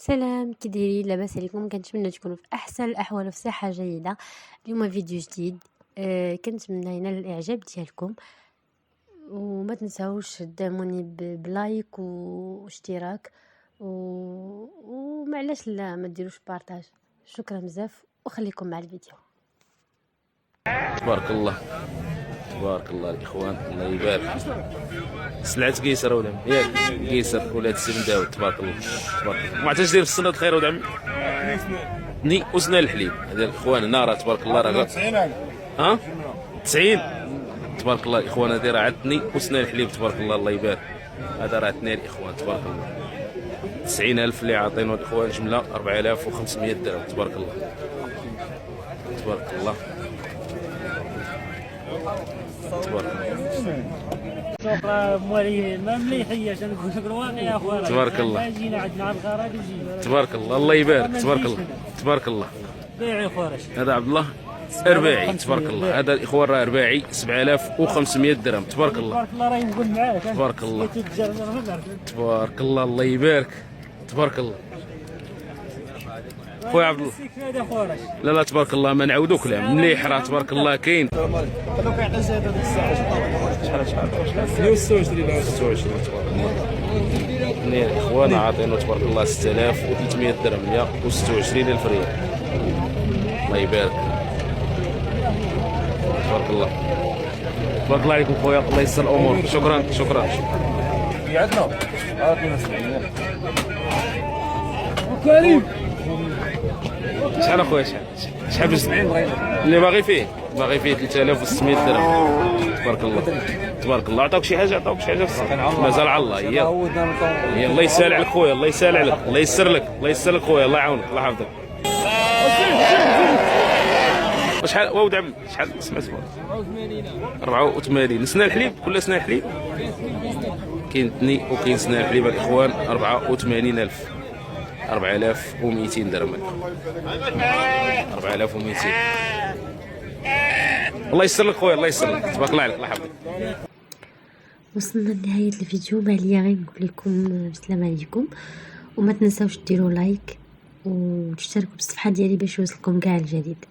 سلام، كي دايرين؟ لاباس عليكم؟ كنتمنى تكونوا في احسن الاحوال وفي صحه جيده. اليوم فيديو جديد. كنتمنى ينال الاعجاب ديالكم، وما تنساوش تدعموني بلايك واشتراك ومعلاش لا ما ديروش بارطاج. شكرا بزاف وخليكم مع الفيديو. تبارك الله تبارك الله الاخوان، الله يبارك. سلعة قيصر ولا ياك قيصر ولاد السي داود، تبارك الله تبارك الله. معتاج داير في السنة الخير ولد عمي ني وسنان الحليب. هذا الاخوان هنا راه تبارك الله راه 90 تبارك الله الاخوان. هذه راه عندني وسنان الحليب تبارك الله، الله يبارك. هذا راه اثنين الاخوان تبارك الله. 90,000 اللي عاطينو الاخوان جمله 4500 درهم تبارك الله تبارك الله تبارك الله. موالي ما مليحيه نقول لك الواقع يا اخوان. تبارك الله. جينا عندنا على الغرض وجينا تبارك الله، الله يبارك. تبارك الله تبارك الله. بيعي خوارش. هذا عبد الله رباعي تبارك الله. هذا الاخوان راه رباعي 7500 درهم تبارك الله. تبارك الله راه يقول معاك. تبارك الله تبارك الله، الله يبارك. تبارك الله خويا عبد الله. لا لا تبارك الله ما نعاودو كلام مليح راه تبارك الله كاين. خلوك يعطي زيد هذيك الساعه شحال 26 تبارك الله. اثنين الاخوان عاطينو تبارك الله 6300 درهم 126,000 ريال، الله يبارك. تبارك الله تبارك الله عليكم خويا، الله يسر الامور. شكرا شكرا. في عندنا عاطينا 70 وكريم. شحال اخويا شحال ب 70 اللي باغي فيه 3600 درهم تبارك الله تبارك الله. عطاوك شي حاجه مازال على الله. هي الله يسهل عليك خويا، الله يسهل عليك، الله يسر لك، الله يسر لك خويا، الله يعاونك، الله يحفظك. شحال واود عمي شحال سمعت 84 سنان الحليب؟ كل سنان الحليب كاين ثني وكاين سنان الحليب الاخوان 84,000 4200 درهم 4200. الله يسر لك خويا، الله يسر لك، تبارك الله عليك، الله يحفظك. وصلنا لنهايه الفيديو. ما عليا غير نقول لكم السلام عليكم، وما تنساوش ديروا لايك وتشتركوا بالصفحه ديالي باش يوصلكم كاع الجديد.